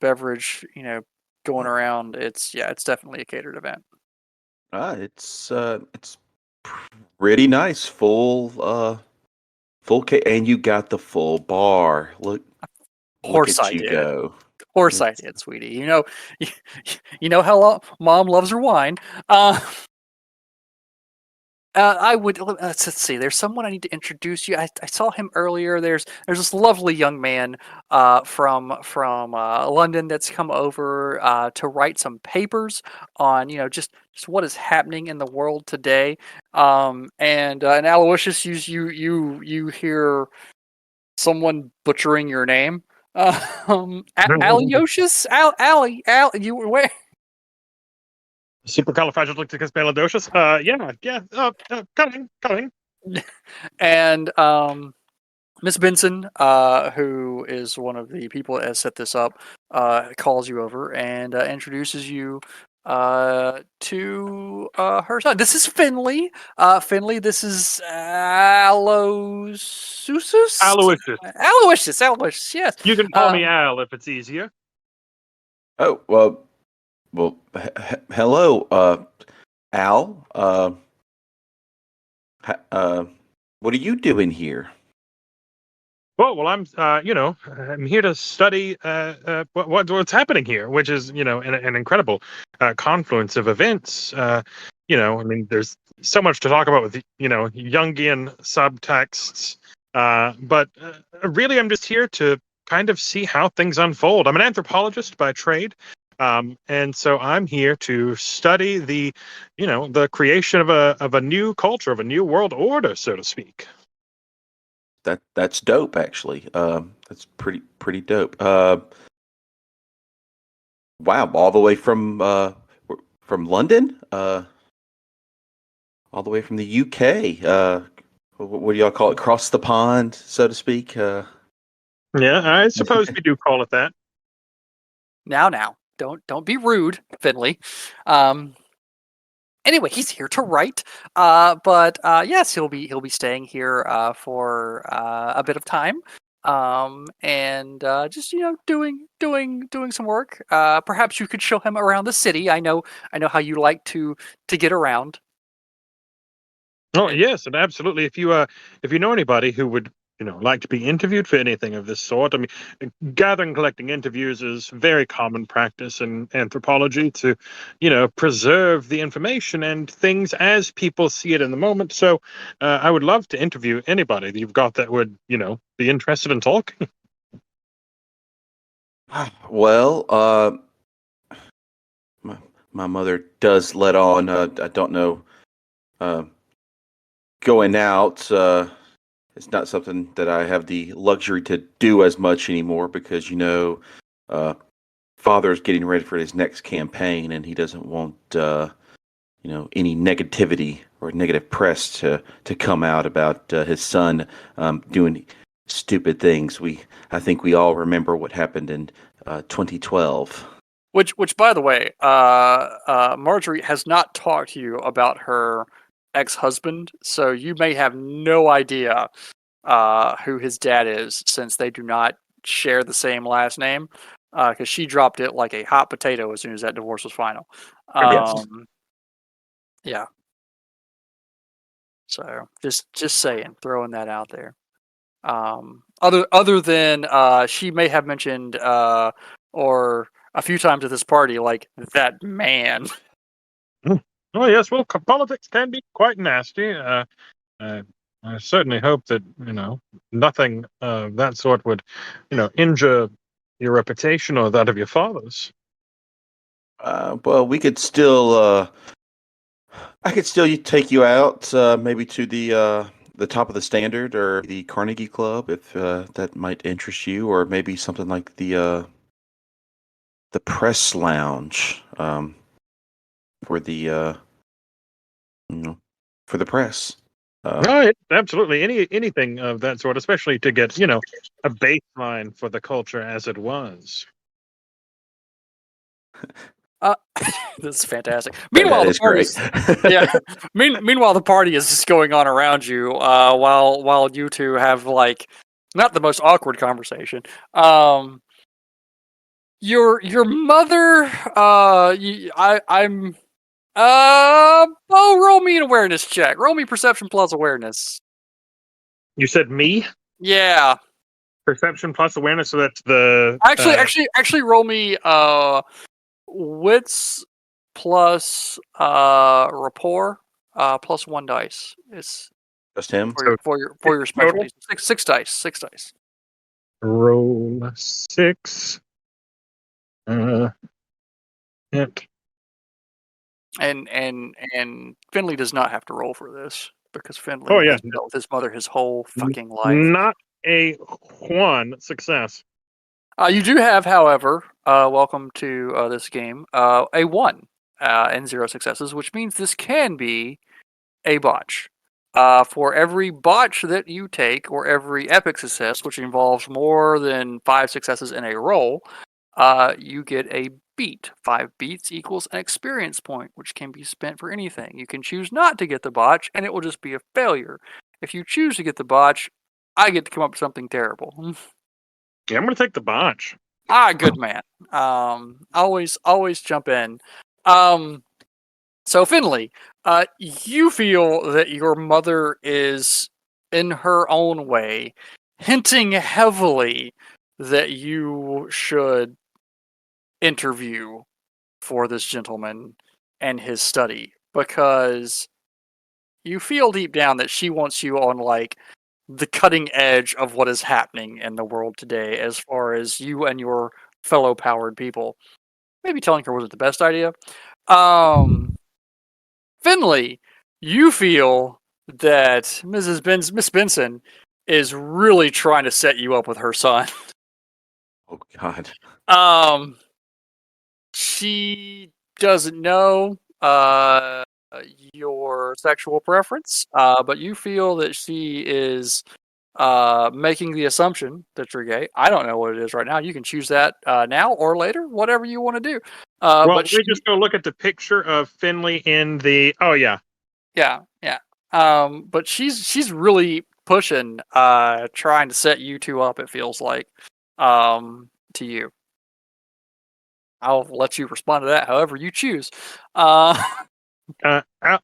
beverage. Going around. It's definitely a catered event. It's pretty nice. Full and you got the full bar. Look Of course at I you did. go. Of course I did, sweetie. You know how mom loves her wine. I would let's see. There's someone I need to introduce you. I saw him earlier. There's this lovely young man from London that's come over to write some papers on just what is happening in the world today. And Aloysius, you hear someone butchering your name. Aloysius, Al, you where? Supercalifragilisticexpialidocious. Yeah. Coming. And Miss Benson, who is one of the people that has set this up, calls you over and introduces you to her son. This is Finley. Finley, this is Aloysius. Aloysius. Aloysius, yes. You can call me Al if it's easier. Oh hello, Al. What are you doing here? Well, I'm here to study what's happening here, which is, an incredible confluence of events. I mean, there's so much to talk about with, Jungian subtexts. But really, I'm just here to kind of see how things unfold. I'm an anthropologist by trade. And so I'm here to study the creation of a new culture, of a new world order, so to speak. That's dope, actually. That's pretty dope. Wow, all the way from London, all the way from the UK. What do y'all call it? Cross the pond, so to speak. Yeah, I suppose we do call it that. Now, don't be rude, Finley. Anyway, he's here to write. But yes, he'll be staying here for a bit of time. And just doing some work. Perhaps you could show him around the city. I know how you like to get around. Oh yes, and absolutely. If you know anybody who would like to be interviewed for anything of this sort, I mean, gathering, collecting interviews is very common practice in anthropology to preserve the information and things as people see it in the moment. So I would love to interview anybody that you've got that would be interested in talking. Well, my mother does let on. I don't know. Going out. It's not something that I have the luxury to do as much anymore because father's getting ready for his next campaign and he doesn't want any negativity or negative press to come out about his son doing stupid things. I think we all remember what happened in 2012. Which, by the way, Marjorie has not talked to you about her ex-husband, so you may have no idea who his dad is, since they do not share the same last name. Because she dropped it like a hot potato as soon as that divorce was final. Yeah. So just saying, throwing that out there. Other than she may have mentioned or a few times at this party, like that man. Oh yes, well, politics can be quite nasty. I certainly hope that nothing of that sort would, injure your reputation or that of your father's. Well, we could still. I could still take you out, maybe to the top of the Standard or the Carnegie Club, if that might interest you, or maybe something like the Press Lounge, for the for the press. Right, absolutely. Anything of that sort, especially to get a baseline for the culture as it was. This is fantastic. That Meanwhile, the is great. party yeah. Meanwhile, the party is just going on around you, while you two have like not the most awkward conversation. Your mother. Roll me an awareness check. Roll me perception plus awareness. You said me? Yeah. Perception plus awareness, so that's the Actually, roll me wits plus rapport plus 1 dice. It's Just him. for your specialty. Six dice. 6 dice. Roll 6. Hit. And Finley does not have to roll for this because Finley Oh, yeah. has dealt with his mother his whole fucking life. Not a 1 success. You do have, however, welcome to this game, a 1 and 0 successes, which means this can be a botch. For every botch that you take, or every epic success, which involves more than 5 successes in a roll, you get a beat. 5 beats equals an experience point, which can be spent for anything. You can choose not to get the botch, and it will just be a failure. If you choose to get the botch, I get to come up with something terrible. Yeah, I'm going to take the botch. Good man. Always jump in. So Finley, you feel that your mother is, in her own way, hinting heavily that you should interview for this gentleman and his study, because you feel deep down that she wants you on like the cutting edge of what is happening in the world today as far as you and your fellow powered people. Maybe telling her wasn't the best idea. Finley, you feel that Miss Benson is really trying to set you up with her son. Oh God. She doesn't know your sexual preference, but you feel that she is making the assumption that you're gay. I don't know what it is right now. You can choose that now or later, whatever you want to do. Well, but let me just go look at the picture of Finley in the. Oh yeah. Yeah. But she's really pushing, trying to set you two up. It feels like, to you. I'll let you respond to that however you choose.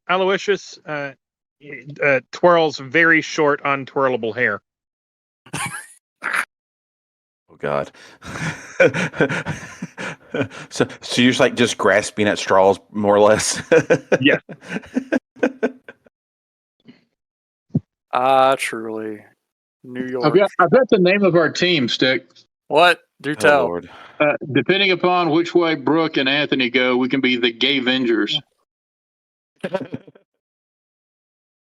Aloysius twirls very short, untwirlable hair. Oh God. So you're just like just grasping at straws, more or less. Yeah. Truly. New York. I bet the name of our team, Stick. What? Do tell. Oh, Lord. Depending upon which way Brooke and Anthony go, we can be the Gay Vengers.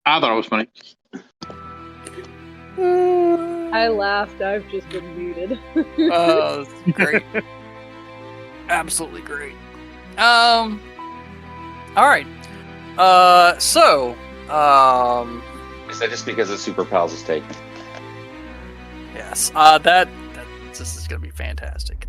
I thought it was funny. I laughed. I've just been muted. Great. Absolutely great. All right. So. Is that just because of Super Pals' is taken? Yes. This is gonna be fantastic.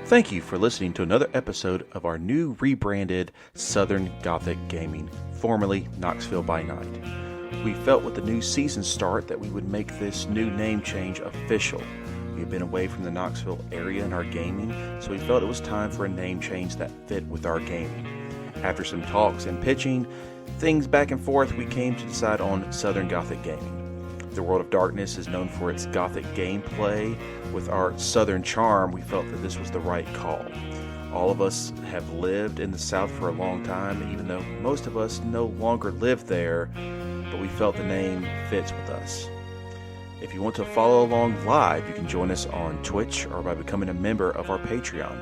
Thank you for listening to another episode of our new rebranded Southern Gothic Gaming, formerly Knoxville by Night. We felt with the new season start that we would make this new name change official. We have been away from the Knoxville area in our gaming, so we felt it was time for a name change that fit with our gaming. After some talks and pitching, things back and forth, we came to decide on Southern Gothic Gaming. The World of Darkness is known for its Gothic gameplay. With our Southern charm, we felt that this was the right call. All of us have lived in the South for a long time, even though most of us no longer live there, but we felt the name fits with us. If you want to follow along live, you can join us on Twitch or by becoming a member of our Patreon.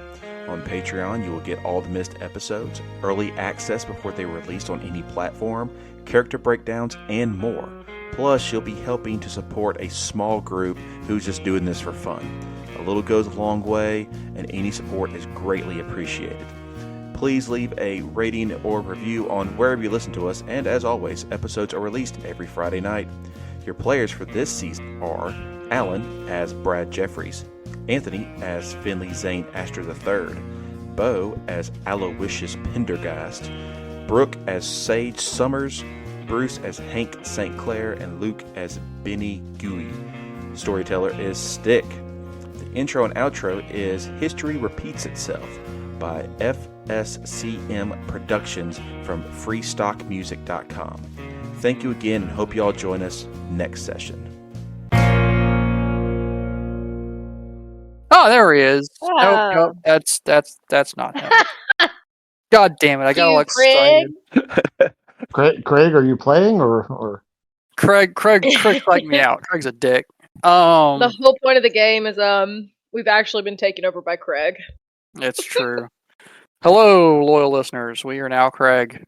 On Patreon, you will get all the missed episodes, early access before they are released on any platform, character breakdowns, and more. Plus, you'll be helping to support a small group who's just doing this for fun. A little goes a long way, and any support is greatly appreciated. Please leave a rating or review on wherever you listen to us, and as always, episodes are released every Friday night. Your players for this season are Alan as Brad Jeffries, Anthony as Finley Zane Astor III, Bo as Aloysius Pendergast, Brooke as Sage Summers, Bruce as Hank St. Clair, and Luke as Benny Gooey. Storyteller is Stick. The intro and outro is History Repeats Itself by FSCM Productions from freestockmusic.com. Thank you again and hope you all join us next session. Oh, there he is. Ah. Nope, that's not him. God damn it! I got all Craig. excited. Craig, are you playing or? Craig flagged me out. Craig's a dick. The whole point of the game is we've actually been taken over by Craig. It's true. Hello, loyal listeners. We are now Craig.